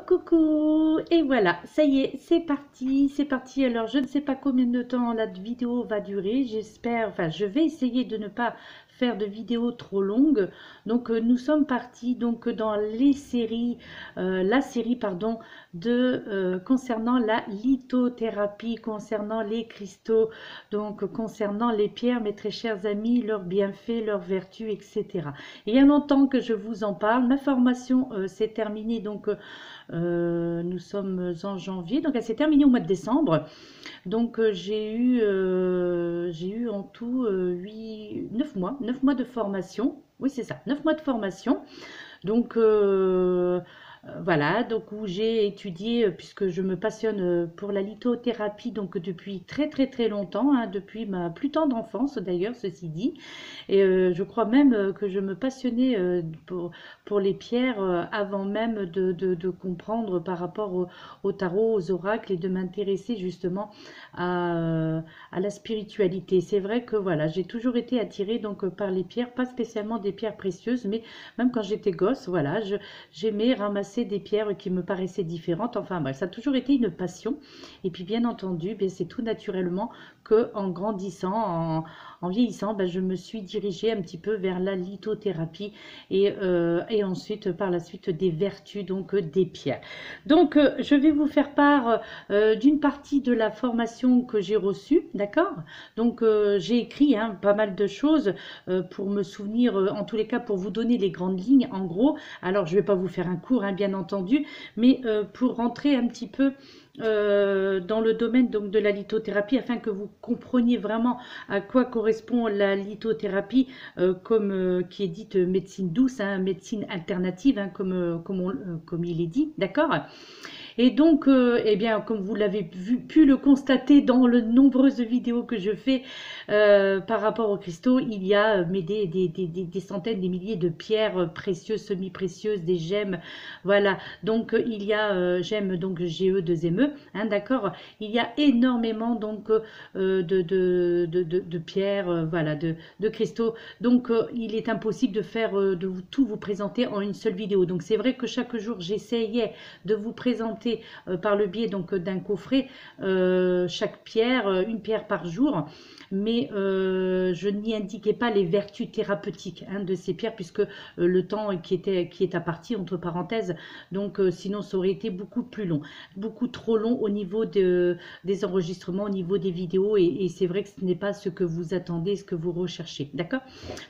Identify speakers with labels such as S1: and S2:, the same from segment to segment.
S1: Coucou, et voilà, ça y est, c'est parti, c'est parti. Alors, je ne sais pas combien de temps la vidéo va durer. J'espère, enfin, je vais essayer de ne pas faire de vidéo trop longue. Donc, nous sommes partis donc dans les séries, la série, pardon, concernant la lithothérapie, concernant les cristaux, donc concernant les pierres, mes très chers amis, leurs bienfaits, leurs vertus, etc. Il y a longtemps que je vous en parle. Ma formation s'est terminée donc. Nous sommes en janvier, donc elle s'est terminée au mois de décembre. Donc j'ai eu en tout 9 mois de formation. Oui, c'est ça, 9 mois de formation. Donc voilà, donc où j'ai étudié, puisque je me passionne pour la lithothérapie donc depuis très très très longtemps, hein, depuis ma plus tendre enfance d'ailleurs, ceci dit. Et je crois même que je me passionnais pour les pierres avant même de comprendre par rapport au tarot, aux oracles et de m'intéresser justement à la spiritualité. C'est vrai que voilà, j'ai toujours été attirée donc par les pierres, pas spécialement des pierres précieuses, mais même quand j'étais gosse, voilà, j'aimais ramasser des pierres qui me paraissaient différentes. Enfin bref, ça a toujours été une passion. Et puis bien entendu, bien, c'est tout naturellement que en grandissant, en vieillissant, ben, je me suis dirigée un petit peu vers la lithothérapie et ensuite par la suite des vertus donc des pierres. Donc je vais vous faire part d'une partie de la formation que j'ai reçue, d'accord. Donc j'ai écrit hein, pas mal de choses pour me souvenir, en tous les cas pour vous donner les grandes lignes en gros. Alors je ne vais pas vous faire un cours hein, bien entendu, mais pour rentrer un petit peu dans le domaine donc de la lithothérapie afin que vous compreniez vraiment à quoi correspond la lithothérapie qui est dite médecine douce, hein, médecine alternative hein, comme il est dit, d'accord. Et donc, eh bien, comme vous l'avez pu le constater dans les nombreuses vidéos que je fais par rapport aux cristaux, il y a des centaines, des milliers de pierres précieuses, semi-précieuses, des gemmes. Voilà, donc il y a gemmes, donc GE2ME, hein, d'accord. Il y a énormément donc de pierres, voilà, de cristaux. Donc, il est impossible de faire tout vous présenter en une seule vidéo. Donc, c'est vrai que chaque jour, j'essayais de vous présenter par le biais donc d'un coffret chaque pierre, une pierre par jour, mais je n'y indiquais pas les vertus thérapeutiques hein, de ces pierres puisque le temps qui est à partir entre parenthèses, donc sinon ça aurait été beaucoup plus long, beaucoup trop long au niveau des enregistrements, au niveau des vidéos et c'est vrai que ce n'est pas ce que vous attendez, ce que vous recherchez, d'accord.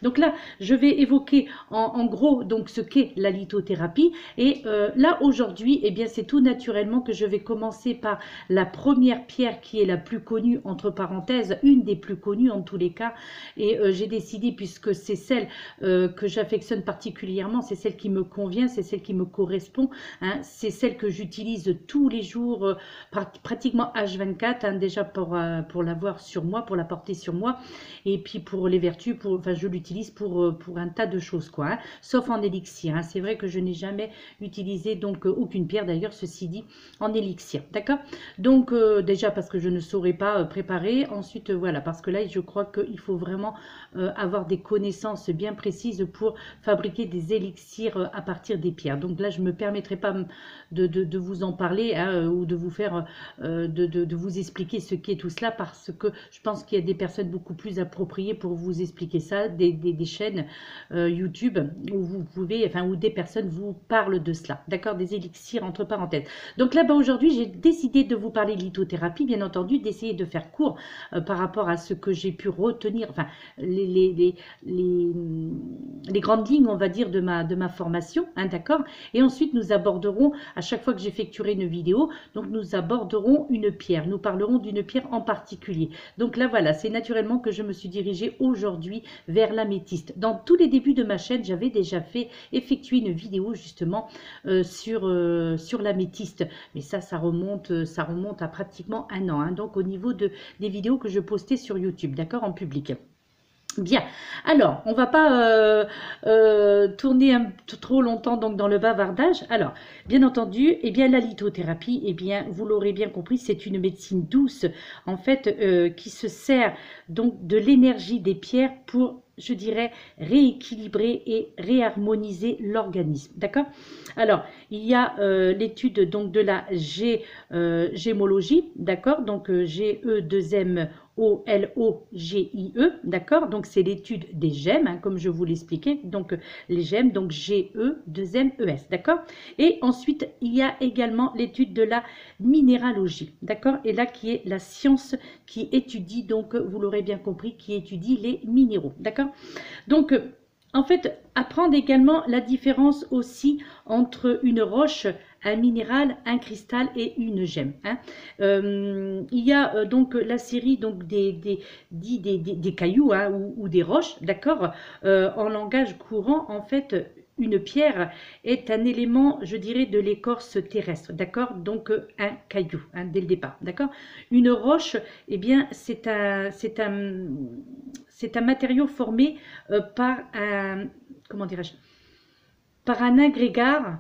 S1: Donc là je vais évoquer en gros donc ce qu'est la lithothérapie et là aujourd'hui eh bien c'est tout naturellement que je vais commencer par la première pierre qui est la plus connue entre parenthèses, une des plus connues en tous les cas et j'ai décidé puisque c'est celle que j'affectionne particulièrement, c'est celle qui me convient, c'est celle qui me correspond, hein, c'est celle que j'utilise tous les jours pratiquement H24 hein, déjà pour l'avoir sur moi, pour la porter sur moi et puis pour les vertus, enfin je l'utilise pour un tas de choses quoi, hein, sauf en élixir, hein, c'est vrai que je n'ai jamais utilisé donc aucune pierre d'ailleurs ceci dit en élixir, d'accord. Donc déjà parce que je ne saurais pas préparer, ensuite voilà parce que là je crois qu'il faut vraiment avoir des connaissances bien précises pour fabriquer des élixirs à partir des pierres. Donc là je ne me permettrai pas de vous en parler hein, ou de vous faire de vous expliquer ce qu'est tout cela parce que je pense qu'il y a des personnes beaucoup plus appropriées pour vous expliquer ça, des chaînes YouTube où vous pouvez, enfin où des personnes vous parlent de cela, d'accord, des élixirs entre parenthèses. Donc là, aujourd'hui, j'ai décidé de vous parler de lithothérapie, bien entendu, d'essayer de faire court par rapport à ce que j'ai pu retenir, enfin, les grandes lignes, on va dire, de ma formation, hein, d'accord. Et ensuite, nous aborderons, à chaque fois que j'effectuerai une vidéo, donc nous aborderons une pierre, nous parlerons d'une pierre en particulier. Donc là, voilà, c'est naturellement que je me suis dirigée aujourd'hui vers l'améthyste. Dans tous les débuts de ma chaîne, j'avais déjà effectué une vidéo justement sur l'améthyste. Mais ça remonte à pratiquement un an. Hein, donc au niveau des vidéos que je postais sur YouTube, d'accord, en public. Bien, alors, on va pas tourner trop longtemps donc dans le bavardage. Alors, bien entendu, eh bien, la lithothérapie, eh bien, vous l'aurez bien compris, c'est une médecine douce, en fait, qui se sert donc de l'énergie des pierres pour, je dirais, rééquilibrer et réharmoniser l'organisme. D'accord? Alors, il y a l'étude donc de la gémologie, d'accord? Donc, G-E-2-M OLOGIE, d'accord? Donc c'est l'étude des gemmes, hein, comme je vous l'expliquais. Donc les gemmes, donc G-E-2-M-E-S, d'accord? Et ensuite, il y a également l'étude de la minéralogie, d'accord? Et là, qui est la science qui étudie, donc vous l'aurez bien compris, qui étudie les minéraux, d'accord? Donc, en fait, apprendre également la différence aussi entre une roche, un minéral, un cristal et une gemme. Hein. Il y a donc la série donc des cailloux hein, ou des roches, d'accord. En langage courant, en fait, une pierre est un élément, je dirais, de l'écorce terrestre, d'accord. Donc un caillou, hein, dès le départ, d'accord. Une roche, eh bien, c'est un matériau formé par un, comment dirais-je, par un agrégat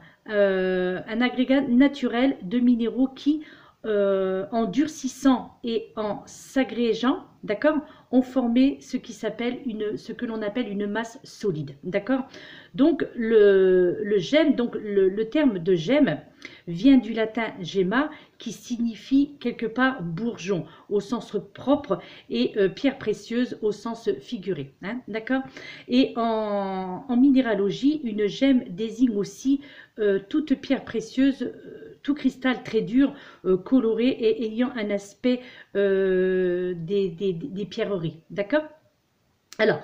S1: naturel de minéraux qui, en durcissant et en s'agrégeant, d'accord, ont formé ce que l'on appelle une masse solide, d'accord. Donc le gemme, donc le terme de gemme vient du latin gemma qui signifie quelque part bourgeon au sens propre et pierre précieuse au sens figuré, hein, d'accord. Et en minéralogie, une gemme désigne aussi toute pierre précieuse, tout cristal très dur, coloré et ayant un aspect des pierreries. D'accord? Alors,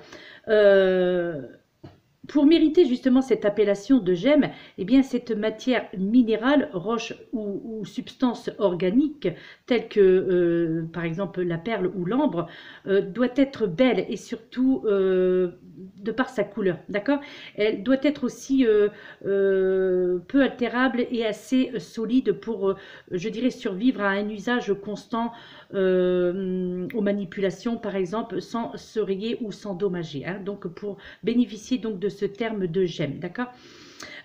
S1: pour mériter justement cette appellation de gemme, eh bien cette matière minérale, roche ou substance organique, telle que par exemple la perle ou l'ambre, doit être belle et surtout de par sa couleur, d'accord. Elle doit être aussi peu altérable et assez solide pour, je dirais, survivre à un usage constant aux manipulations, par exemple, sans se rayer ou s'endommager. Hein, donc, pour bénéficier donc de ce terme de gemme, d'accord.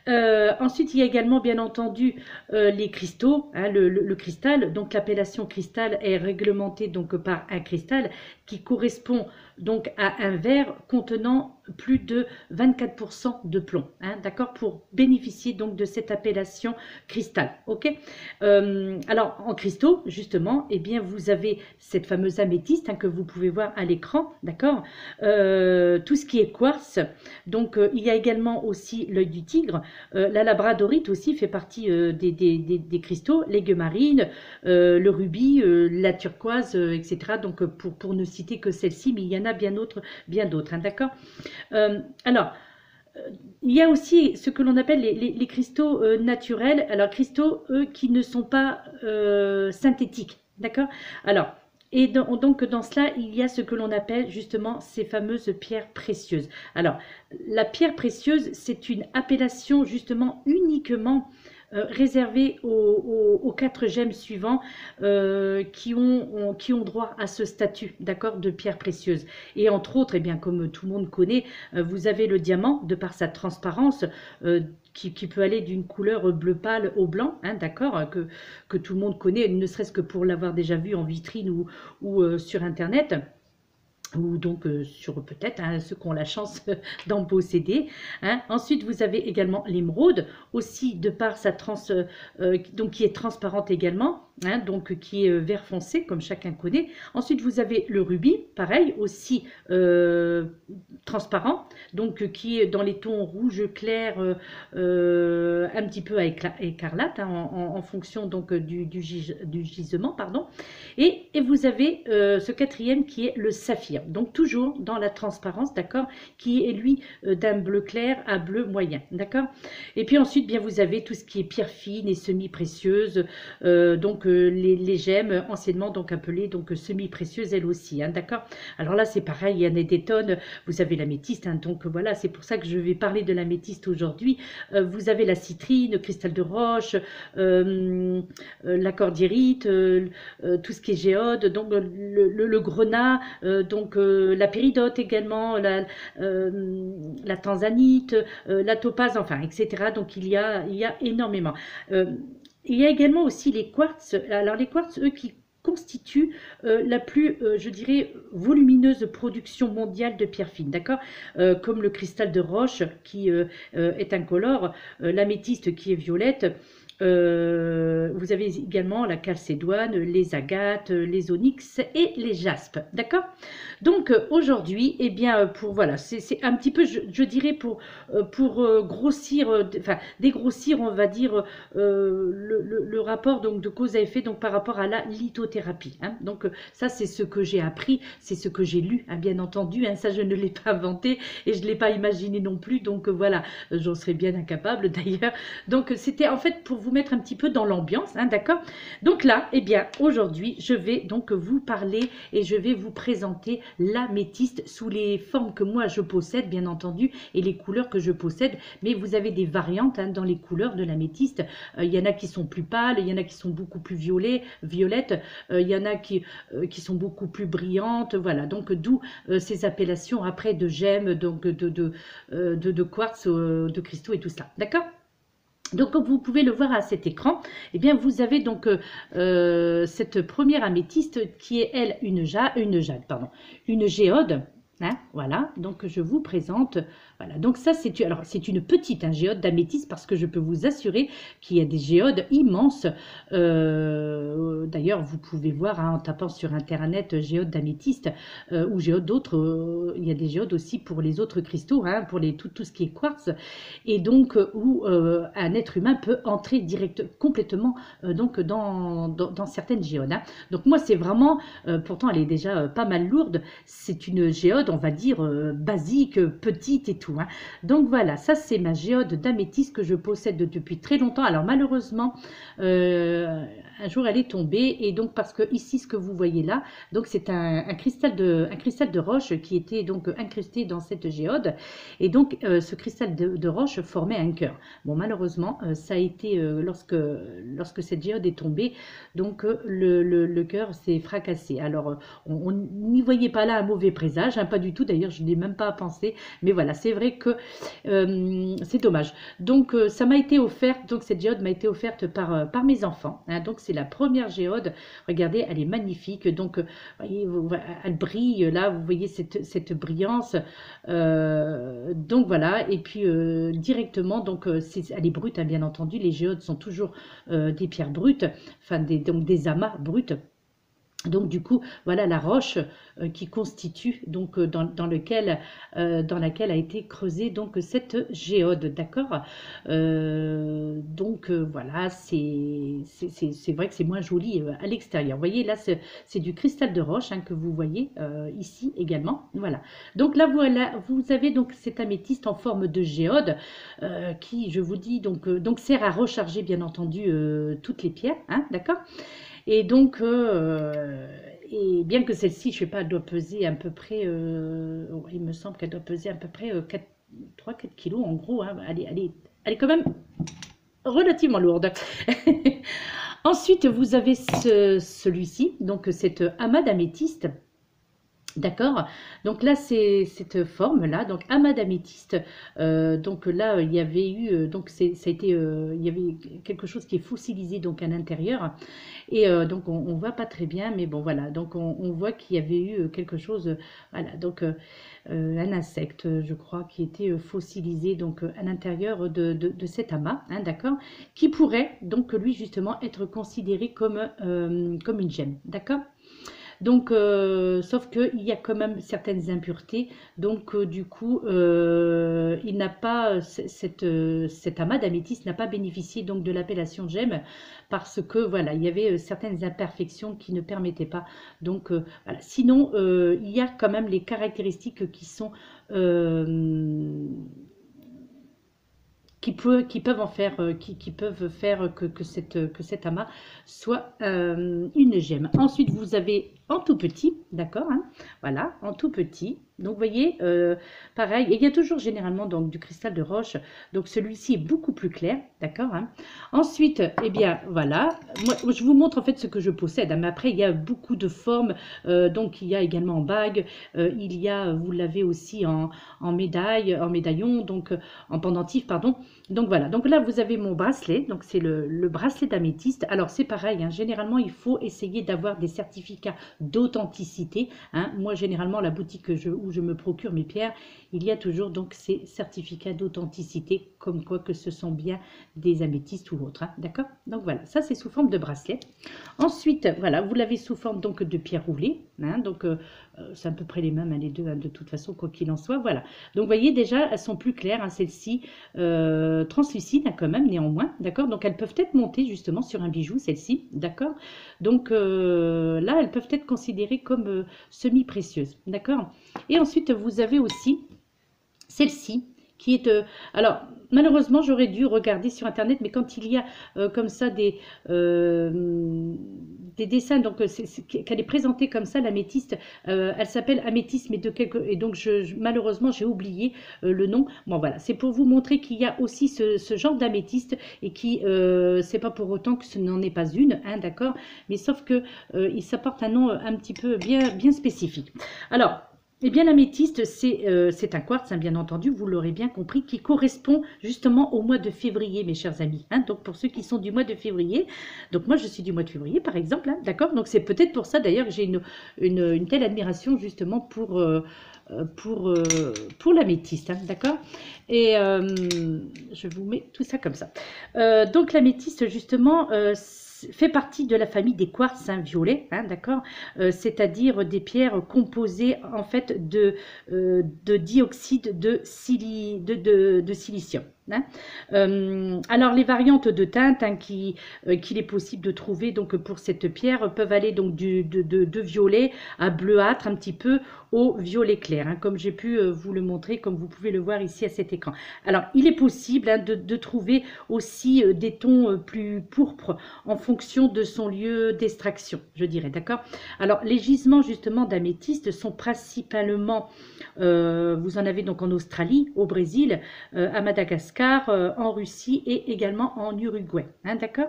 S1: Ensuite, il y a également, bien entendu, les cristaux, hein, le cristal. Donc, l'appellation cristal est réglementée donc par un cristal qui correspond donc à un verre contenant plus de 24% de plomb, hein, d'accord, pour bénéficier donc de cette appellation cristal, ok. Alors, en cristaux, justement, eh bien, vous avez cette fameuse améthyste hein, que vous pouvez voir à l'écran, d'accord. Tout ce qui est quartz, donc il y a également aussi l'œil du tigre. La labradorite aussi fait partie des cristaux, l'aiguille marine, le rubis, la turquoise, etc. Donc pour ne citer que celle-ci, mais il y en a bien d'autres, hein, d'accord. Alors, il y a aussi ce que l'on appelle les cristaux naturels. Alors, cristaux, eux, qui ne sont pas synthétiques, d'accord. Alors, et donc dans cela, il y a ce que l'on appelle justement ces fameuses pierres précieuses. Alors, la pierre précieuse, c'est une appellation justement uniquement réservée aux 4 gemmes suivants qui ont droit à ce statut, d'accord, de pierre précieuse. Et entre autres, eh bien, comme tout le monde connaît, vous avez le diamant, de par sa transparence, qui peut aller d'une couleur bleu pâle au blanc, hein, d'accord, que tout le monde connaît, ne serait-ce que pour l'avoir déjà vu en vitrine ou sur Internet. Ou donc sur peut-être hein, ceux qui ont la chance d'en posséder. Hein. Ensuite, vous avez également l'émeraude, aussi de par sa donc qui est transparente également, hein, donc qui est vert foncé, comme chacun connaît. Ensuite, vous avez le rubis, pareil, aussi transparent, donc qui est dans les tons rouge clair, un petit peu à écarlate, hein, en fonction donc du gisement, pardon. Et vous avez ce quatrième qui est le saphir. Donc toujours dans la transparence, d'accord, qui est lui d'un bleu clair à bleu moyen, d'accord. Et puis ensuite, bien vous avez tout ce qui est pierre fine et semi-précieuse, donc les gemmes anciennement donc appelées donc semi-précieuses elles aussi, hein, d'accord. Alors là c'est pareil, il y en a des tonnes. Vous avez l'améthyste, hein, donc voilà, c'est pour ça que je vais parler de l'améthyste aujourd'hui. Vous avez la citrine, le cristal de roche, la cordierite, tout ce qui est géode, donc le grenat, donc donc la péridote également, la tanzanite, la topaze, enfin, etc. Donc il y a énormément. Il y a également aussi les quartz. Alors les quartz, eux, qui constituent la plus, je dirais, volumineuse production mondiale de pierres fines, d'accord, comme le cristal de roche qui est incolore, l'améthyste qui est violette. Vous avez également la chalcédoine, les agates, les onyx et les jaspes, d'accord. Donc aujourd'hui, eh bien, pour voilà, c'est un petit peu, je dirais, pour grossir, enfin dégrossir, on va dire, le rapport donc de cause à effet, donc par rapport à la lithothérapie, hein. Donc ça, c'est ce que j'ai appris, c'est ce que j'ai lu, hein, bien entendu, hein, ça je ne l'ai pas inventé et je ne l'ai pas imaginé non plus, donc voilà, j'en serais bien incapable d'ailleurs. Donc c'était en fait pour vous mettre un petit peu dans l'ambiance, hein, d'accord. Donc là, eh bien, aujourd'hui, je vais donc vous parler et je vais vous présenter l'améthyste sous les formes que moi je possède, bien entendu, et les couleurs que je possède. Mais vous avez des variantes, hein, dans les couleurs de l'améthyste. Il y en a qui sont plus pâles, il y en a qui sont beaucoup plus violettes, il y en a qui sont beaucoup plus brillantes. Voilà, donc d'où ces appellations après de gemmes, donc de quartz, de cristaux et tout ça. D'accord. Donc, comme vous pouvez le voir à cet écran, eh bien, vous avez donc cette première améthyste qui est, elle, une géode. Hein, voilà, donc je vous présente, voilà, donc ça c'est une petite, hein, géode d'améthyste, parce que je peux vous assurer qu'il y a des géodes immenses. D'ailleurs, vous pouvez voir, hein, en tapant sur internet géode d'améthyste ou géode d'autres, il y a des géodes aussi pour les autres cristaux, hein, pour tout ce qui est quartz, et donc où un être humain peut entrer complètement donc dans certaines géodes, hein. Donc moi c'est vraiment, pourtant elle est déjà pas mal lourde, c'est une géode, on va dire, basique, petite et tout, hein. Donc voilà, ça c'est ma géode d'améthyste que je possède depuis très longtemps. Alors malheureusement, un jour elle est tombée, et donc parce que ici ce que vous voyez là, donc c'est un cristal de roche qui était donc incrusté dans cette géode, et donc ce cristal de roche formait un cœur. Bon, malheureusement, ça a été lorsque cette géode est tombée, donc le cœur s'est fracassé. Alors on n'y voyait pas là un mauvais présage, hein, pas du tout, d'ailleurs je n'ai même pas pensé, mais voilà, c'est vrai que c'est dommage. Donc ça m'a été offert, donc cette géode m'a été offerte par mes enfants, hein. Donc c'est la première géode, regardez, elle est magnifique, donc voyez, elle brille là, vous voyez cette brillance, donc voilà, et puis directement, donc elle est brute, hein, bien entendu, les géodes sont toujours des pierres brutes, enfin donc des amas bruts. Donc du coup, voilà la roche qui constitue, donc dans laquelle a été creusée donc cette géode, d'accord. Donc voilà, c'est vrai que c'est moins joli à l'extérieur. Vous voyez, là c'est du cristal de roche, hein, que vous voyez ici également. Voilà. Donc là voilà, vous avez donc cette améthyste en forme de géode qui, je vous dis, donc sert à recharger bien entendu toutes les pierres, hein, d'accord. Et donc, et bien que celle-ci, je ne sais pas, elle doit peser à peu près, il me semble qu'elle doit peser à peu près 3-4 kilos en gros, hein. Elle est quand même relativement lourde. Ensuite, vous avez celui-ci, donc cet amas d'améthyste. D'accord, donc là c'est cette forme là, donc amas d'améthyste, donc là il y avait eu, donc ça a été, il y avait quelque chose qui est fossilisé donc à l'intérieur, et donc on voit pas très bien, mais bon voilà, donc on voit qu'il y avait eu quelque chose, voilà, donc un insecte, je crois, qui était fossilisé donc à l'intérieur de cet amas, hein, d'accord, qui pourrait donc lui justement être considéré comme une gemme, d'accord. Donc, sauf qu'il y a quand même certaines impuretés. Donc, du coup, il n'a pas, cet amas d'améthyste n'a pas bénéficié donc de l'appellation gemme, parce que voilà, il y avait certaines imperfections qui ne permettaient pas. Donc, voilà. Sinon, il y a quand même les caractéristiques qui sont qui peuvent faire que cet amas soit une gemme. Ensuite, vous avez en tout petit, d'accord, hein, voilà, en tout petit. Donc, vous voyez, pareil, et il y a toujours généralement donc, du cristal de roche. Donc, celui-ci est beaucoup plus clair, d'accord, hein. Ensuite, eh bien, voilà, moi, je vous montre en fait ce que je possède, hein, mais après, il y a beaucoup de formes. Donc, il y a également en bague, il y a, vous l'avez aussi en médaille, en médaillon, donc en pendentif, pardon. Donc, voilà, donc là, vous avez mon bracelet, donc c'est le bracelet d'améthyste. Alors, c'est pareil, hein, généralement, il faut essayer d'avoir des certificats d'authenticité, hein. Moi, généralement, la boutique où je me procure mes pierres, il y a toujours donc ces certificats d'authenticité, comme quoi que ce sont bien des améthystes ou autres, hein, d'accord. Donc voilà, ça c'est sous forme de bracelet. Ensuite, voilà, vous l'avez sous forme donc de pierre roulée, hein, donc c'est à peu près les mêmes, hein, les deux, hein, de toute façon, quoi qu'il en soit, voilà. Donc vous voyez déjà, elles sont plus claires, hein, celles-ci translucides, hein, quand même, néanmoins, d'accord. Donc elles peuvent être montées justement sur un bijou, celles-ci, d'accord. Donc là, elles peuvent être considérées comme semi-précieuses, d'accord. Et ensuite, vous avez aussi celle-ci qui est... alors, malheureusement, j'aurais dû regarder sur Internet, mais quand il y a comme ça des dessins, donc qu'elle est présentée comme ça, l'améthyste, elle s'appelle améthyste, mais de quelques... Et donc, malheureusement, j'ai oublié le nom. Bon, voilà, c'est pour vous montrer qu'il y a aussi ce genre d'améthyste et qui, c'est pas pour autant que ce n'en est pas une, hein, d'accord, mais sauf que il s'apporte un nom un petit peu bien spécifique. Alors, eh bien, l'améthyste, c'est un quartz, hein, bien entendu, vous l'aurez bien compris, qui correspond justement au mois de février, mes chers amis. Hein, donc, pour ceux qui sont du mois de février, donc moi, je suis du mois de février, par exemple, hein, d'accord. Donc, c'est peut-être pour ça, d'ailleurs, que j'ai une telle admiration, justement, pour l'améthyste, hein, d'accord. Et je vous mets tout ça comme ça. Donc, l'améthyste, justement, fait partie de la famille des quartz, hein, violets, hein, d'accord, c'est-à-dire des pierres composées en fait de dioxyde de silicium. Hein. Alors les variantes de teinte, hein, qu'il est possible de trouver donc pour cette pierre peuvent aller donc de violet à bleuâtre un petit peu au violet clair, hein, comme j'ai pu vous le montrer, comme vous pouvez le voir ici à cet écran. Alors il est possible, hein, de trouver aussi des tons plus pourpres en fonction de son lieu d'extraction, je dirais, d'accord. Alors les gisements justement d'améthyste sont principalement, vous en avez donc en Australie, au Brésil, à Madagascar, en Russie et également en Uruguay, hein, d'accord.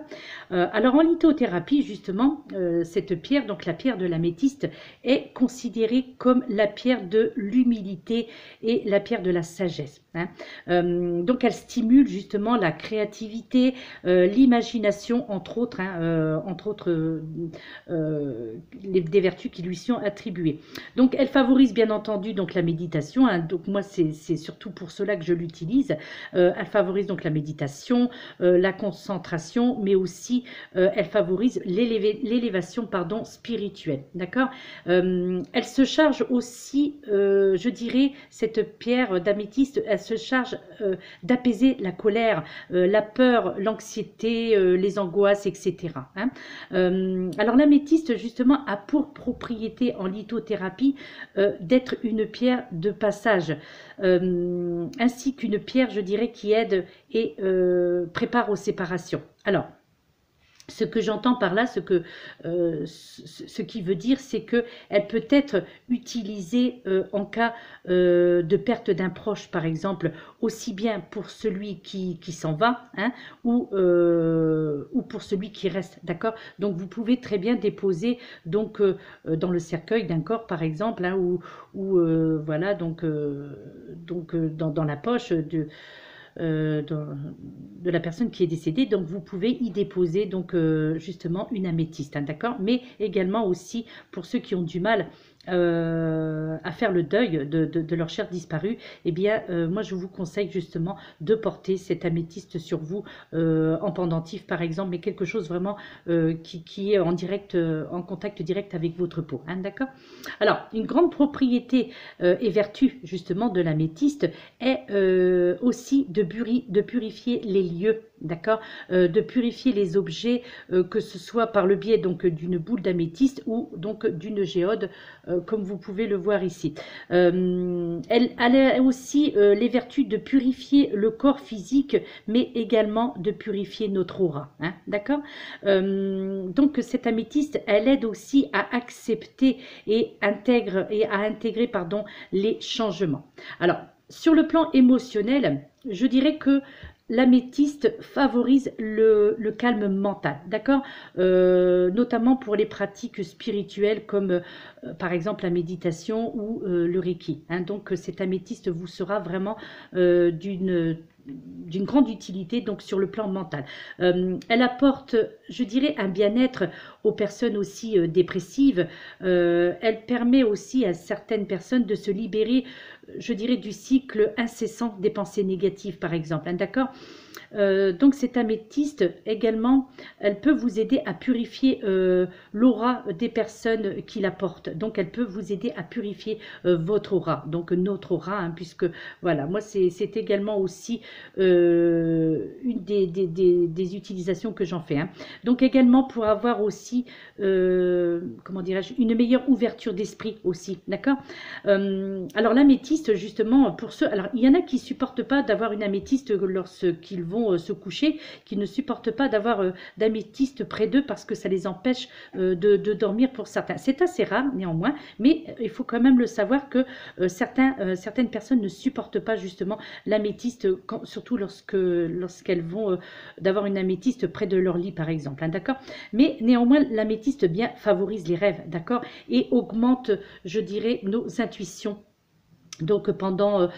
S1: Alors en lithothérapie justement, cette pierre, donc la pierre de l'améthyste, est considérée comme la pierre de l'humilité et la pierre de la sagesse, hein. Donc elle stimule justement la créativité, l'imagination, entre autres, hein, des vertus qui lui sont attribuées. Donc elle favorise bien entendu donc la méditation, hein. Donc moi c'est surtout pour cela que je l'utilise. Elle favorise donc la méditation, la concentration, mais aussi elle favorise l'élévation spirituelle, d'accord. Elle se charge aussi, je dirais, cette pierre d'améthyste, elle se charge d'apaiser la colère, la peur, l'anxiété, les angoisses, etc. Hein. Alors l'améthyste justement a pour propriété en lithothérapie d'être une pierre de passage, ainsi qu'une pierre, je dirais, qui aide et prépare aux séparations. Alors, ce que j'entends par là, ce qui veut dire, c'est qu'elle peut être utilisée en cas de perte d'un proche, par exemple, aussi bien pour celui qui s'en va, hein, ou pour celui qui reste, d'accord. Donc vous pouvez très bien déposer donc dans le cercueil d'un corps, par exemple, hein, ou voilà, donc dans la poche de la personne qui est décédée. Donc vous pouvez y déposer donc justement une améthyste, hein, d'accord, mais également aussi pour ceux qui ont du mal à faire le deuil de leur cher disparu, eh bien moi je vous conseille justement de porter cette améthyste sur vous en pendentif par exemple, mais quelque chose vraiment qui est en contact direct avec votre peau, hein, d'accord. Alors une grande propriété et vertu justement de l'améthyste est aussi de purifier les lieux, d'accord, de purifier les objets, que ce soit par le biais donc d'une boule d'améthyste ou donc d'une géode, comme vous pouvez le voir ici. Elle a aussi les vertus de purifier le corps physique, mais également de purifier notre aura, hein, d'accord. Donc cette améthyste, elle aide aussi à accepter et à intégrer pardon, les changements. Alors, sur le plan émotionnel, je dirais que l'améthyste favorise le calme mental, d'accord, notamment pour les pratiques spirituelles comme par exemple la méditation ou le Reiki, hein. Donc cette améthyste vous sera vraiment d'une grande utilité donc sur le plan mental. Elle apporte, je dirais, un bien-être aux personnes aussi dépressives. Elle permet aussi à certaines personnes de se libérer, je dirais, du cycle incessant des pensées négatives, par exemple, hein, d'accord. Donc cette améthyste également, elle peut vous aider à purifier l'aura des personnes qui la portent. Donc elle peut vous aider à purifier votre aura, donc notre aura, hein, puisque voilà, moi c'est également aussi une des utilisations que j'en fais, hein. Donc également pour avoir aussi, comment dirais-je, une meilleure ouverture d'esprit aussi, d'accord. Alors l'améthyste justement, pour ceux, alors il y en a qui supportent pas d'avoir une améthyste lorsqu'ils vont se coucher, qui ne supportent pas d'avoir d'améthyste près d'eux parce que ça les empêche de dormir pour certains. C'est assez rare néanmoins, mais il faut quand même le savoir que certaines personnes ne supportent pas justement l'améthyste, surtout lorsqu'elles vont d'avoir une améthyste près de leur lit par exemple, hein, d'accord. Mais néanmoins l'améthyste bien favorise les rêves, d'accord, et augmente, je dirais, nos intuitions. Donc pendant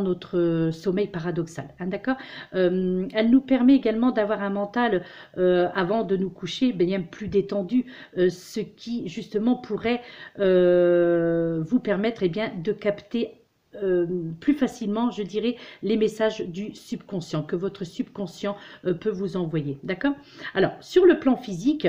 S1: notre sommeil paradoxal, hein, d'accord. Elle nous permet également d'avoir un mental avant de nous coucher bien plus détendu, ce qui justement pourrait vous permettre bien de capter plus facilement, je dirais, les messages du subconscient que votre subconscient peut vous envoyer, d'accord. Alors sur le plan physique,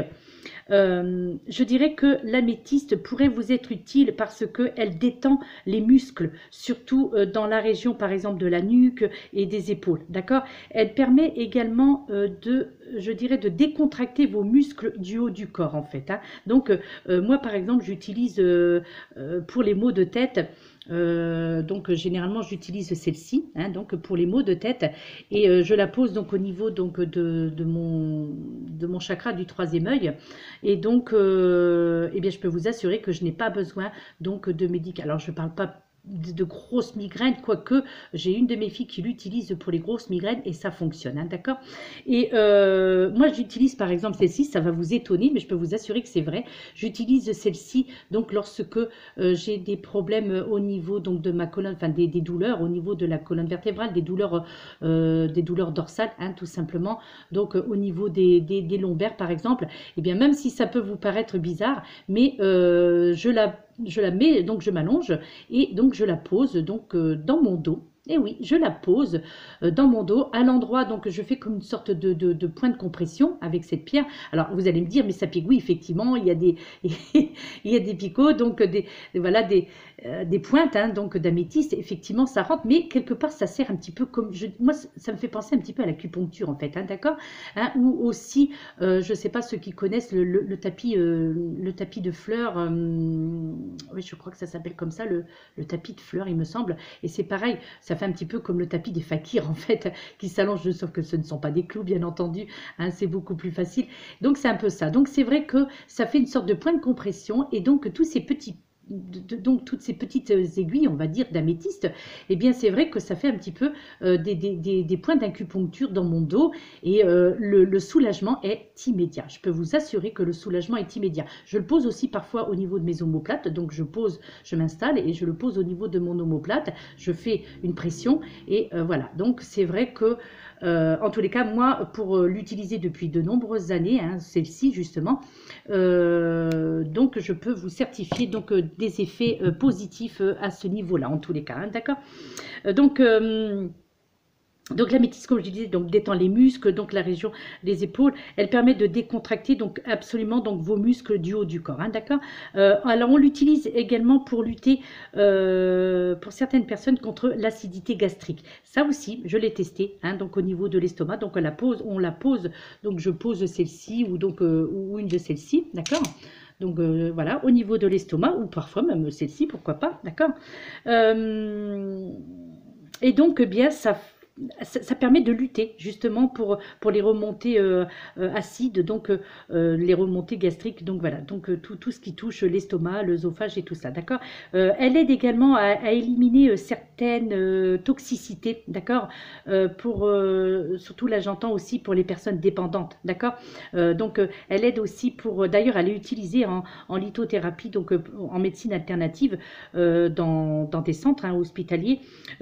S1: je dirais que l'améthyste pourrait vous être utile parce qu'elle détend les muscles, surtout dans la région par exemple de la nuque et des épaules, d'accord. Elle permet également je dirais, de décontracter vos muscles du haut du corps en fait, hein. Donc moi par exemple j'utilise pour les maux de tête, donc généralement j'utilise celle-ci, hein, donc pour les maux de tête, et je la pose donc au niveau donc de mon chakra du troisième œil, et donc eh bien je peux vous assurer que je n'ai pas besoin donc de médicaments. Alors je ne parle pas de grosses migraines, quoique j'ai une de mes filles qui l'utilise pour les grosses migraines et ça fonctionne, hein, d'accord. Et moi j'utilise par exemple celle-ci, ça va vous étonner mais je peux vous assurer que c'est vrai, j'utilise celle-ci donc lorsque j'ai des problèmes au niveau donc de ma colonne, enfin des douleurs au niveau de la colonne vertébrale, des douleurs dorsales, hein, tout simplement, donc au niveau des lombaires par exemple. Et bien même si ça peut vous paraître bizarre, mais je la mets, donc je m'allonge et donc je la pose donc dans mon dos. Et oui, je la pose dans mon dos, à l'endroit, donc je fais comme une sorte de point de compression avec cette pierre. Alors vous allez me dire, mais ça pique, oui, effectivement, il y a des, il y a des picots, donc voilà, des pointes, hein, donc d'améthyste, effectivement ça rentre, mais quelque part ça sert un petit peu comme, moi ça me fait penser un petit peu à l'acupuncture en fait, hein, d'accord, hein, ou aussi, je ne sais pas ceux qui connaissent le tapis de fleurs, oui je crois que ça s'appelle comme ça, le tapis de fleurs il me semble, et c'est pareil, ça fait un petit peu comme le tapis des fakirs en fait, qui s'allonge, sauf que ce ne sont pas des clous bien entendu, hein, c'est beaucoup plus facile, donc c'est un peu ça, donc c'est vrai que ça fait une sorte de point de compression, et donc tous ces petits donc toutes ces petites aiguilles, on va dire, d'améthyste, eh bien c'est vrai que ça fait un petit peu des points d'acupuncture dans mon dos, et le soulagement est immédiat. Je peux vous assurer que le soulagement est immédiat. Je le pose aussi parfois au niveau de mes omoplates, donc je m'installe et je le pose au niveau de mon omoplate, je fais une pression, et voilà, donc c'est vrai que en tous les cas, moi, pour l'utiliser depuis de nombreuses années, hein, celle-ci justement, donc je peux vous certifier donc des effets positifs à ce niveau-là, en tous les cas, hein, d'accord. Donc Donc l'améthyste, comme je disais, donc détend les muscles, donc la région des épaules. Elle permet de décontracter donc absolument donc vos muscles du haut du corps, hein, d'accord. Alors on l'utilise également pour lutter pour certaines personnes contre l'acidité gastrique. Ça aussi, je l'ai testé, hein, donc au niveau de l'estomac. Donc on la pose. Donc je pose celle-ci ou donc ou une de celles-ci, d'accord. Donc voilà, au niveau de l'estomac, ou parfois même celle-ci, pourquoi pas, d'accord. Et donc, eh bien, ça permet de lutter justement pour les remontées acides, donc les remontées gastriques, donc voilà, donc tout ce qui touche l'estomac, l'œsophage et tout ça, d'accord. Elle aide également à éliminer certaines toxicités, d'accord, surtout là j'entends aussi pour les personnes dépendantes, d'accord. Donc elle aide aussi d'ailleurs elle est utilisée en lithothérapie, donc en médecine alternative dans des centres hein, hospitaliers,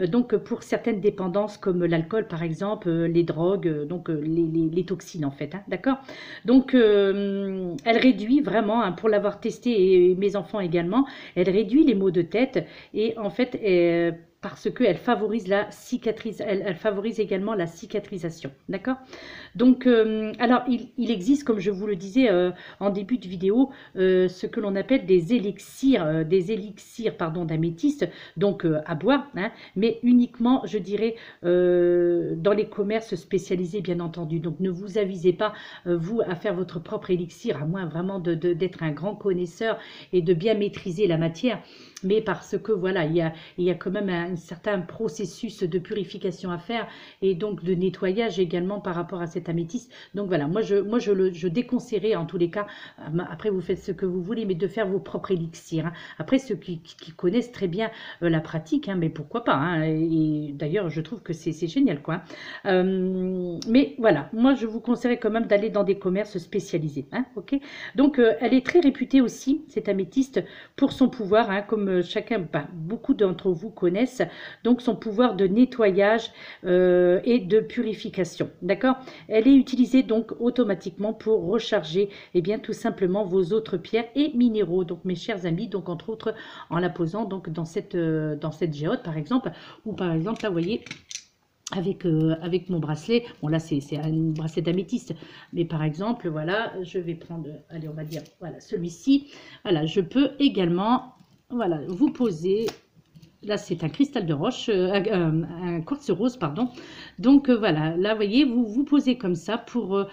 S1: donc pour certaines dépendances comme l'alcool par exemple, les drogues, donc les toxines en fait, hein, d'accord. Donc elle réduit vraiment, hein, pour l'avoir testé et mes enfants également, elle réduit les maux de tête et en fait parce qu'elle favorise la cicatrice, elle favorise également la cicatrisation, d'accord. Donc, alors, il existe, comme je vous le disais en début de vidéo, ce que l'on appelle des élixirs pardon, d'améthyste, donc à boire, hein, mais uniquement, je dirais, dans les commerces spécialisés, bien entendu. Donc, ne vous avisez pas, vous, à faire votre propre élixir, à moins vraiment d'être un grand connaisseur et de bien maîtriser la matière. Mais parce que, voilà, il y a quand même un certain processus de purification à faire et donc de nettoyage également par rapport à cette améthyste. Donc voilà, moi je déconseillerais en tous les cas, après vous faites ce que vous voulez, mais de faire vos propres élixirs, hein. Après ceux qui connaissent très bien la pratique, hein, mais pourquoi pas, hein, et d'ailleurs je trouve que c'est génial quoi. Mais voilà, moi je vous conseillerais quand même d'aller dans des commerces spécialisés, hein, ok. Donc elle est très réputée aussi, cette améthyste, pour son pouvoir, hein, comme beaucoup d'entre vous connaissent, donc son pouvoir de nettoyage et de purification, d'accord. Elle est utilisée donc automatiquement pour recharger bien tout simplement vos autres pierres et minéraux, donc mes chers amis, donc entre autres en la posant donc dans cette géode par exemple, ou par exemple là vous voyez avec mon bracelet, bon là c'est un bracelet d'améthyste, mais par exemple voilà, je vais prendre, allez on va dire voilà celui-ci, voilà, je peux également voilà vous poser. Là, c'est un cristal de roche, un quartz rose, pardon. Donc, voilà, là, vous voyez, vous posez comme ça pour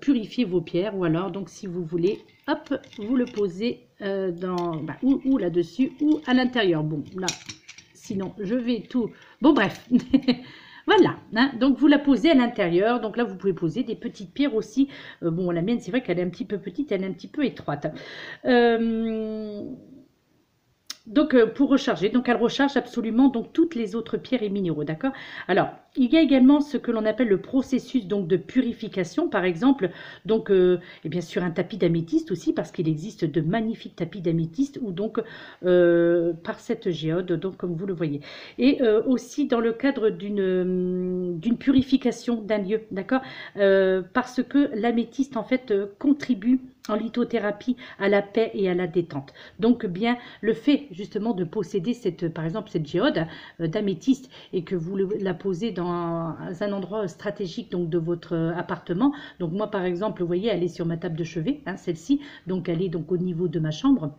S1: purifier vos pierres. Ou alors, donc, si vous voulez, hop, vous le posez ou là-dessus ou à l'intérieur. Bon, là, sinon, je vais tout... Bon, bref. Voilà, hein, donc vous la posez à l'intérieur. Donc là, vous pouvez poser des petites pierres aussi. Bon, la mienne, c'est vrai qu'elle est un petit peu petite, elle est un petit peu étroite. Donc, pour recharger, donc elle recharge absolument donc toutes les autres pierres et minéraux, d'accord. Alors, il y a également ce que l'on appelle le processus donc de purification, par exemple, donc et bien sûr un tapis d'améthyste aussi, parce qu'il existe de magnifiques tapis d'améthyste ou donc par cette géode, donc comme vous le voyez. Et aussi dans le cadre d'une purification d'un lieu, d'accord, parce que l'améthyste en fait contribue en lithothérapie à la paix et à la détente. Donc bien le fait justement de posséder par exemple cette géode d'améthyste et que vous la posez dans un endroit stratégique donc de votre appartement. Donc moi par exemple, vous voyez, elle est sur ma table de chevet, hein, celle-ci, donc elle est donc au niveau de ma chambre.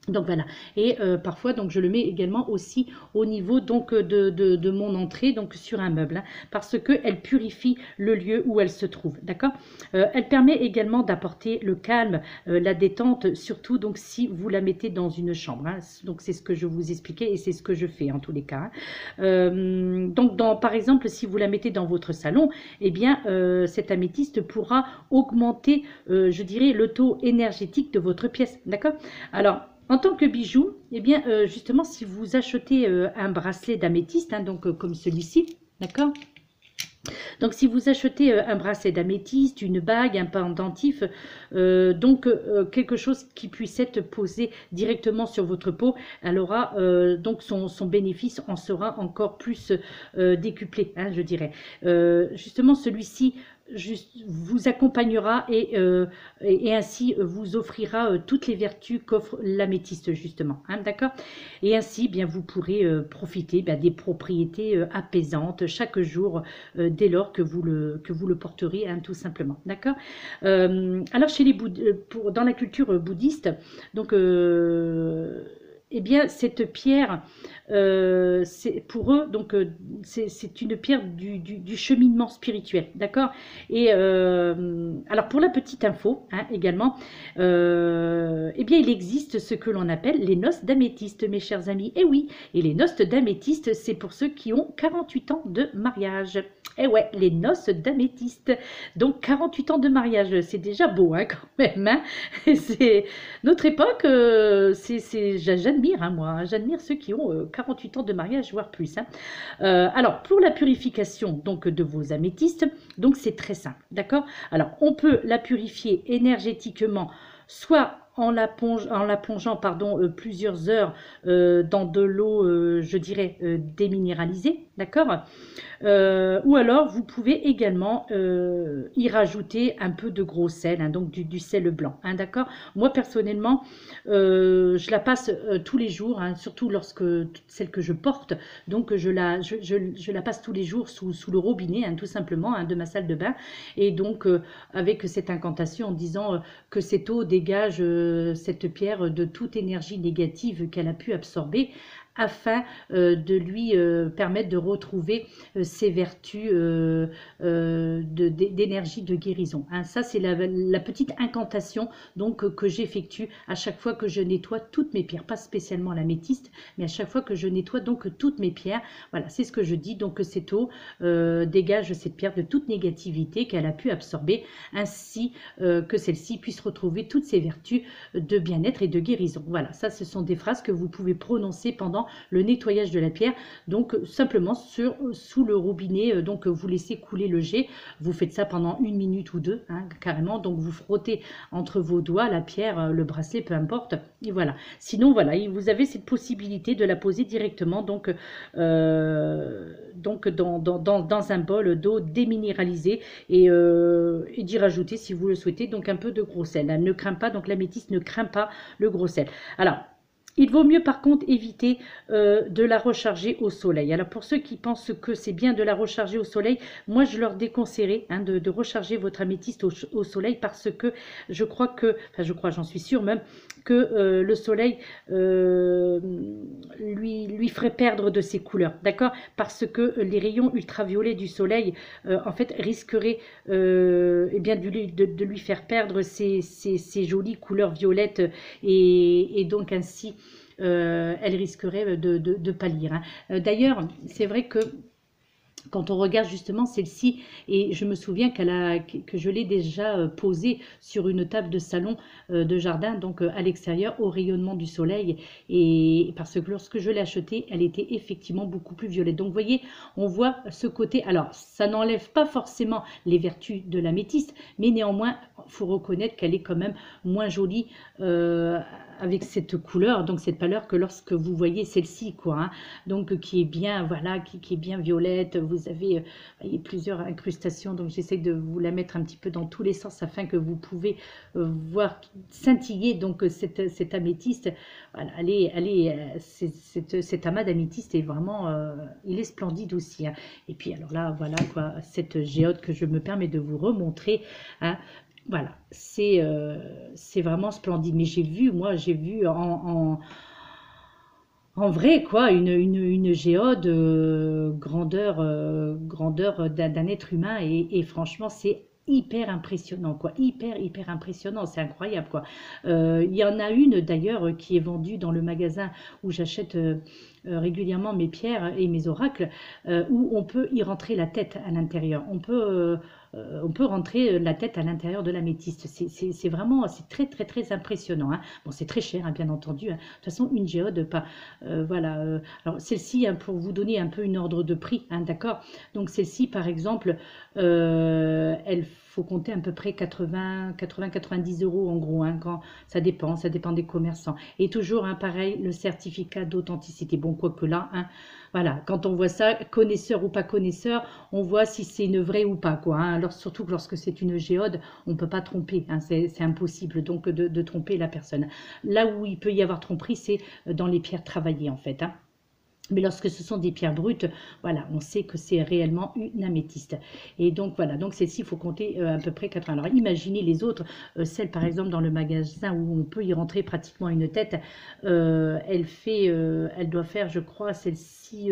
S1: Donc voilà, et parfois donc je le mets également aussi au niveau donc de mon entrée, donc sur un meuble, hein, parce que elle purifie le lieu où elle se trouve, d'accord. Elle permet également d'apporter le calme, la détente, surtout donc si vous la mettez dans une chambre, hein. Donc c'est ce que je vous expliquais et c'est ce que je fais en tous les cas, hein. Donc par exemple si vous la mettez dans votre salon, eh bien cette améthyste pourra augmenter, je dirais, le taux énergétique de votre pièce, d'accord. Alors en tant que bijou, eh bien, justement, si vous achetez un bracelet d'améthyste, hein, donc comme celui-ci, d'accord. Donc, si vous achetez un bracelet d'améthyste, une bague, un pendentif, donc quelque chose qui puisse être posé directement sur votre peau, elle aura donc son bénéfice en sera encore plus décuplé, hein, je dirais. Justement, celui-ci vous accompagnera et ainsi vous offrira toutes les vertus qu'offre l'améthyste justement, hein, d'accord. Et ainsi, bien, vous pourrez profiter des propriétés apaisantes chaque jour dès lors que vous le porterez, hein, tout simplement, d'accord. Alors chez les dans la culture bouddhiste, donc eh bien, cette pierre, pour eux, donc c'est une pierre du cheminement spirituel, d'accord. Et alors pour la petite info, hein, également, eh bien, il existe ce que l'on appelle les noces d'améthyste, mes chers amis. Et oui, et les noces d'améthyste, c'est pour ceux qui ont 48 ans de mariage. Eh ouais, les noces d'améthyste. Donc 48 ans de mariage, c'est déjà beau, hein, quand même, hein. C'est notre époque, j'admire, hein, moi, hein, j'admire ceux qui ont 48 ans de mariage, voire plus, hein. Alors, pour la purification donc de vos améthystes, donc c'est très simple, d'accord. Alors, on peut la purifier énergétiquement, soit en la plongeant plusieurs heures dans de l'eau, je dirais, déminéralisée, d'accord. Ou alors, vous pouvez également y rajouter un peu de gros sel, hein, donc du sel blanc, hein, d'accord. Moi, personnellement, je la passe tous les jours, hein, surtout lorsque celle que je porte, donc je la passe tous les jours sous le robinet, hein, tout simplement, hein, de ma salle de bain, et donc avec cette incantation en disant que cette eau dégage cette pierre de toute énergie négative qu'elle a pu absorber, afin de lui permettre de retrouver ses vertus d'énergie de guérison, hein. Ça, c'est la petite incantation donc que j'effectue à chaque fois que je nettoie toutes mes pierres, pas spécialement l'améthyste, mais à chaque fois que je nettoie donc toutes mes pierres. Voilà, c'est ce que je dis. Donc cette eau dégage cette pierre de toute négativité qu'elle a pu absorber, ainsi que celle-ci puisse retrouver toutes ses vertus de bien-être et de guérison. Voilà, ça, ce sont des phrases que vous pouvez prononcer pendant le nettoyage de la pierre, donc simplement sous le robinet, donc vous laissez couler le jet, vous faites ça pendant 1 minute ou 2, hein, carrément, donc vous frottez entre vos doigts la pierre, le bracelet, peu importe, et voilà. Sinon, voilà, vous avez cette possibilité de la poser directement donc dans un bol d'eau déminéralisée et d'y rajouter, si vous le souhaitez, donc un peu de gros sel. Elle ne craint pas, donc l'améthyste ne craint pas le gros sel. Alors, il vaut mieux par contre éviter de la recharger au soleil. Alors pour ceux qui pensent que c'est bien de la recharger au soleil, moi je leur déconseillerais, hein, de recharger votre améthyste au soleil, parce que je crois que, enfin je crois, j'en suis sûre même, que le soleil lui ferait perdre de ses couleurs, d'accord. Parce que les rayons ultraviolets du soleil en fait risqueraient eh bien, de lui faire perdre ses jolies couleurs violettes, et donc ainsi elle risquerait de pâlir, hein. D'ailleurs, c'est vrai que quand on regarde justement celle-ci, et je me souviens que je l'ai déjà posée sur une table de salon de jardin, donc à l'extérieur, au rayonnement du soleil, et parce que lorsque je l'ai achetée, elle était effectivement beaucoup plus violette. Donc vous voyez, on voit ce côté, alors ça n'enlève pas forcément les vertus de l'améthyste, mais néanmoins, il faut reconnaître qu'elle est quand même moins jolie avec cette couleur, donc cette pâleur, que lorsque vous voyez celle-ci, quoi, hein, donc qui est bien, voilà, qui est bien violette. Vous avez plusieurs incrustations, donc j'essaie de vous la mettre un petit peu dans tous les sens afin que vous pouvez voir scintiller donc cette améthyste. Voilà, cet amas d'améthyste est vraiment, il est splendide aussi, hein. Et puis alors là, voilà quoi, cette géode que je me permets de vous remontrer, hein. Voilà, c'est vraiment splendide. Mais j'ai vu en vrai, quoi, une géode grandeur d'un être humain, et franchement, c'est hyper impressionnant, quoi, hyper impressionnant, c'est incroyable, quoi. Il y en a une d'ailleurs qui est vendue dans le magasin où j'achète régulièrement mes pierres et mes oracles, où on peut y rentrer la tête à l'intérieur. On peut rentrer la tête à l'intérieur de l'améthyste. C'est vraiment, c'est très impressionnant, hein. Bon, c'est très cher, hein, bien entendu, hein. De toute façon, une géode, pas, voilà. Alors celle-ci, hein, pour vous donner un peu une ordre de prix, hein, d'accord. Donc celle-ci, par exemple, elle faut compter à peu près 90 euros en gros, hein, quand ça dépend des commerçants. Et toujours, hein, pareil, le certificat d'authenticité. Bon, quoique là, hein, voilà, quand on voit ça, connaisseur ou pas connaisseur, on voit si c'est une vraie ou pas, quoi. Hein. Alors, surtout que lorsque c'est une géode, on ne peut pas tromper, hein, c'est impossible donc de tromper la personne. Là où il peut y avoir tromperie, c'est dans les pierres travaillées en fait. Hein. Mais lorsque ce sont des pierres brutes, voilà, on sait que c'est réellement une améthyste. Et donc voilà, donc celle-ci, il faut compter à peu près 80. Alors imaginez les autres, celle par exemple dans le magasin où on peut y rentrer pratiquement une tête, elle doit faire, je crois, celle-ci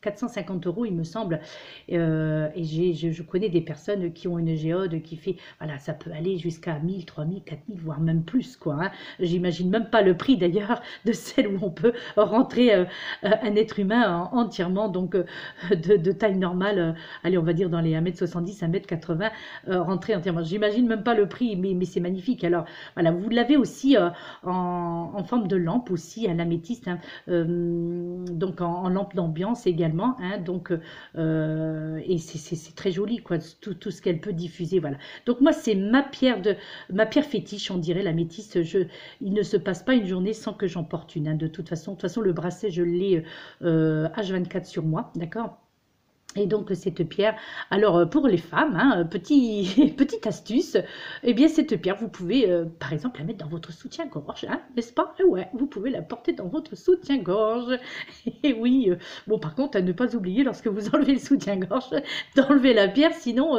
S1: 450 euros, il me semble. Et je connais des personnes qui ont une géode qui fait, voilà, ça peut aller jusqu'à 1000, 3000, 4000, voire même plus, quoi. Hein. J'imagine même pas le prix d'ailleurs de celle où on peut rentrer un être humain entièrement, donc de taille normale, allez, on va dire dans les 1m70, 1m80, rentrer entièrement. J'imagine même pas le prix, mais c'est magnifique. Alors, voilà, vous l'avez aussi en forme de lampe aussi, à l'améthyste, hein, donc en lampe d'ambiance également. Hein, donc, et c'est très joli, quoi, tout ce qu'elle peut diffuser, voilà. Donc moi, c'est ma pierre fétiche, on dirait, l'améthyste. Il ne se passe pas une journée sans que j'en porte une. Hein, de toute façon, le bracelet, je l'ai H24 sur moi, d'accord. Et donc cette pierre, alors pour les femmes, hein, petite astuce, eh bien cette pierre, vous pouvez par exemple la mettre dans votre soutien-gorge, hein, n'est-ce pas? Ouais, vous pouvez la porter dans votre soutien-gorge. Et oui, bon par contre, à ne pas oublier lorsque vous enlevez le soutien-gorge, d'enlever la pierre, sinon,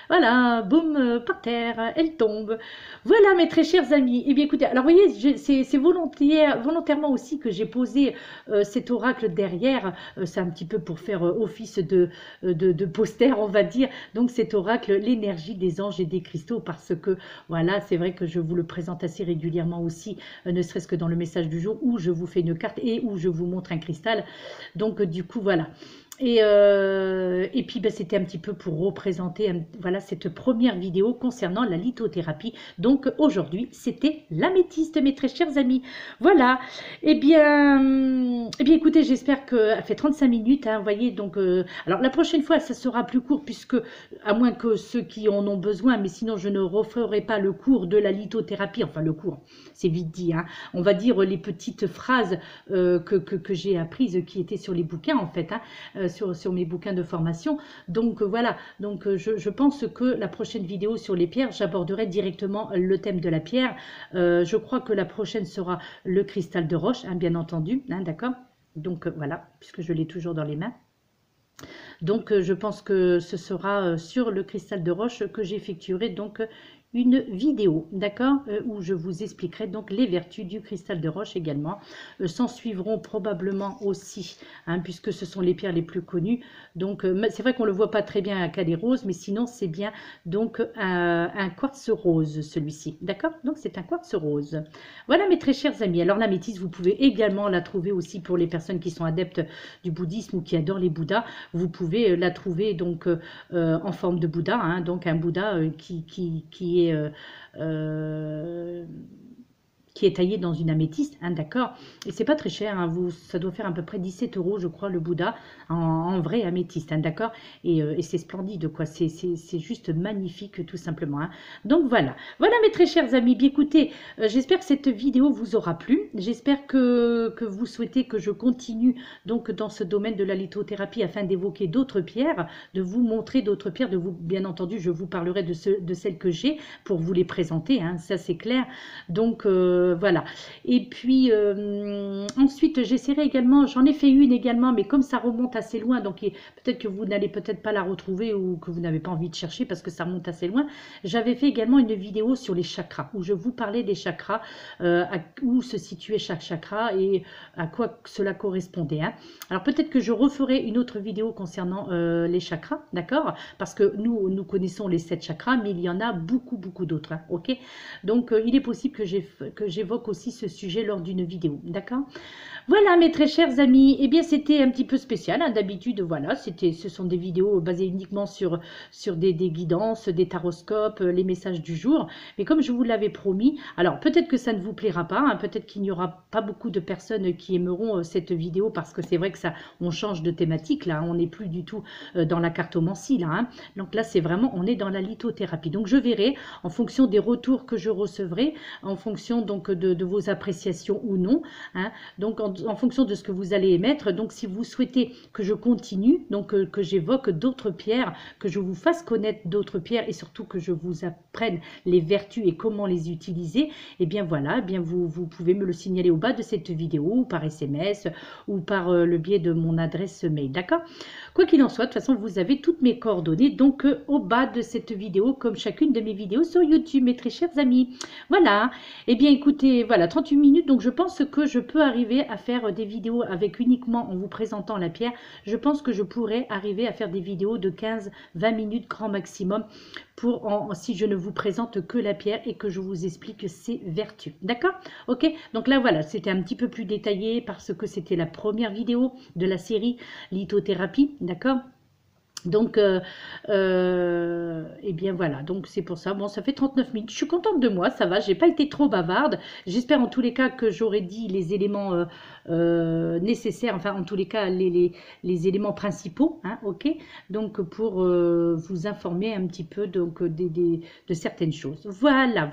S1: voilà, boum, par terre, elle tombe. Voilà mes très chers amis. Eh bien écoutez, alors vous voyez, c'est volontairement aussi que j'ai posé cet oracle derrière, c'est un petit peu pour faire office de poster, on va dire. Donc cet oracle, l'énergie des anges et des cristaux, parce que voilà, c'est vrai que je vous le présente assez régulièrement aussi, ne serait-ce que dans le message du jour où je vous fais une carte et où je vous montre un cristal. Donc du coup, voilà. Et puis ben, c'était un petit peu pour représenter voilà, cette première vidéo concernant la lithothérapie. Donc aujourd'hui c'était l'améthyste, mes très chers amis. Voilà, eh bien écoutez, j'espère qu'elle fait 35 minutes, hein, vous voyez, donc alors la prochaine fois ça sera plus court, puisque à moins que ceux qui en ont besoin, mais sinon je ne referai pas le cours de la lithothérapie, enfin le cours, c'est vite dit, hein, on va dire les petites phrases que j'ai apprises qui étaient sur les bouquins en fait, hein, sur mes bouquins de formation. Donc voilà, donc je pense que la prochaine vidéo sur les pierres, j'aborderai directement le thème de la pierre. Je crois que la prochaine sera le cristal de roche, hein, bien entendu, hein, d'accord. Donc voilà, puisque je l'ai toujours dans les mains. Donc je pense que ce sera sur le cristal de roche que j'effectuerai donc une vidéo, d'accord, où je vous expliquerai donc les vertus du cristal de roche également. S'en suivront probablement aussi, hein, puisque ce sont les pierres les plus connues. Donc c'est vrai qu'on le voit pas très bien à Calais Rose, mais sinon c'est bien donc un quartz rose, celui-ci, d'accord. Donc c'est un quartz rose. Voilà mes très chers amis. Alors la métisse, vous pouvez également la trouver aussi pour les personnes qui sont adeptes du bouddhisme ou qui adorent les Bouddhas. Vous pouvez la trouver donc en forme de Bouddha, hein, donc un Bouddha qui est taillé dans une améthyste, hein, d'accord. Et c'est pas très cher, hein, ça doit faire à peu près 17 euros, je crois, le Bouddha, en vrai améthyste, hein, d'accord. Et c'est splendide, quoi. C'est juste magnifique, tout simplement. Hein. Donc voilà, mes très chers amis. Bien écoutez, j'espère que cette vidéo vous aura plu. J'espère que vous souhaitez que je continue donc dans ce domaine de la lithothérapie afin d'évoquer d'autres pierres, de vous montrer d'autres pierres, bien entendu, je vous parlerai de celles que j'ai pour vous les présenter, hein, ça c'est clair. Donc voilà. Et puis ensuite j'essaierai également, j'en ai fait une également, mais comme ça remonte assez loin, donc peut-être que vous n'allez peut-être pas la retrouver ou que vous n'avez pas envie de chercher parce que ça remonte assez loin. J'avais fait également une vidéo sur les chakras où je vous parlais des chakras, où se situait chaque chakra et à quoi cela correspondait. Hein. Alors peut-être que je referai une autre vidéo concernant les chakras, d'accord, parce que nous connaissons les 7 chakras, mais il y en a beaucoup d'autres, hein, ok. Donc il est possible que j'évoque aussi ce sujet lors d'une vidéo, d'accord? Voilà mes très chers amis, eh bien c'était un petit peu spécial, hein. D'habitude voilà, ce sont des vidéos basées uniquement sur des guidances, des taroscopes, les messages du jour, mais comme je vous l'avais promis, alors peut-être que ça ne vous plaira pas, hein, peut-être qu'il n'y aura pas beaucoup de personnes qui aimeront cette vidéo, parce que c'est vrai que ça, on change de thématique là, on n'est plus du tout dans la cartomancie là, hein. Donc là c'est vraiment, on est dans la lithothérapie, donc je verrai en fonction des retours que je recevrai, en fonction donc de vos appréciations ou non, hein, donc en fonction de ce que vous allez émettre. Donc si vous souhaitez que je continue, donc que j'évoque d'autres pierres, que je vous fasse connaître d'autres pierres et surtout que je vous apprenne les vertus et comment les utiliser, et bien voilà, bien vous pouvez me le signaler au bas de cette vidéo, ou par SMS ou par le biais de mon adresse mail, d'accord? Quoi qu'il en soit, de toute façon vous avez toutes mes coordonnées donc au bas de cette vidéo, comme chacune de mes vidéos sur YouTube, mes très chers amis. Voilà, et bien écoutez, voilà 38 minutes, donc je pense que je peux arriver à faire des vidéos avec uniquement en vous présentant la pierre. Je pense que je pourrais arriver à faire des vidéos de 15-20 minutes grand maximum si je ne vous présente que la pierre et que je vous explique ses vertus, d'accord? Ok, donc là voilà, c'était un petit peu plus détaillé parce que c'était la première vidéo de la série lithothérapie, d'accord? Donc, et bien voilà, donc c'est pour ça, bon ça fait 39 minutes, je suis contente de moi, ça va, j'ai pas été trop bavarde, j'espère en tous les cas que j'aurai dit les éléments nécessaires, enfin en tous les cas les éléments principaux, hein, ok, donc pour vous informer un petit peu donc, de certaines choses, voilà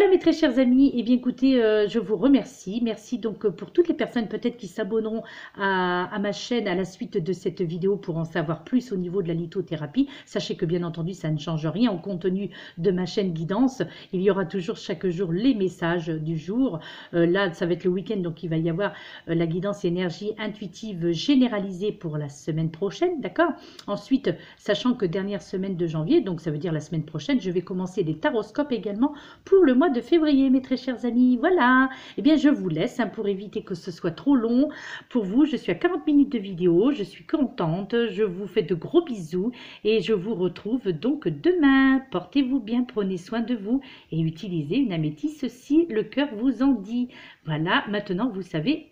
S1: mes très chers amis, et bien écoutez, je vous remercie, merci donc pour toutes les personnes peut-être qui s'abonneront à ma chaîne à la suite de cette vidéo pour en savoir plus au niveau de la lithothérapie. Sachez que bien entendu ça ne change rien au contenu de ma chaîne guidance, il y aura toujours chaque jour les messages du jour, là ça va être le week-end, donc il va y avoir la guidance énergie intuitive généralisée pour la semaine prochaine, d'accord? Ensuite, sachant que dernière semaine de janvier, donc ça veut dire la semaine prochaine, je vais commencer des taroscopes également pour le mois de février, mes très chers amis, voilà, et bien je vous laisse hein, pour éviter que ce soit trop long pour vous. Je suis à 40 minutes de vidéo, je suis contente, je vous fais de gros bisous et je vous retrouve donc demain. Portez-vous bien, prenez soin de vous et utilisez une améthyste si le cœur vous en dit. Voilà, maintenant vous savez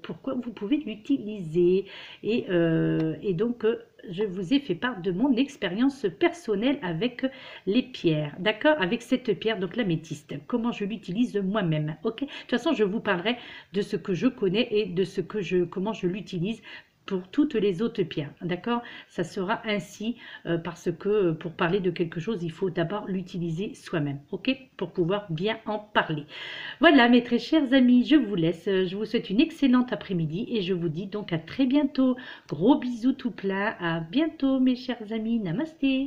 S1: pourquoi vous pouvez l'utiliser et donc je vous ai fait part de mon expérience personnelle avec les pierres, d'accord, avec cette pierre, donc l'améthyste, comment je l'utilise moi-même, ok. De toute façon je vous parlerai de ce que je connais et de ce que comment je l'utilise pour toutes les autres pierres, d'accord? Ça sera ainsi parce que pour parler de quelque chose, il faut d'abord l'utiliser soi-même, ok? Pour pouvoir bien en parler. Voilà mes très chers amis, je vous laisse, je vous souhaite une excellente après-midi et je vous dis donc à très bientôt. Gros bisous tout plein, à bientôt mes chers amis, namasté.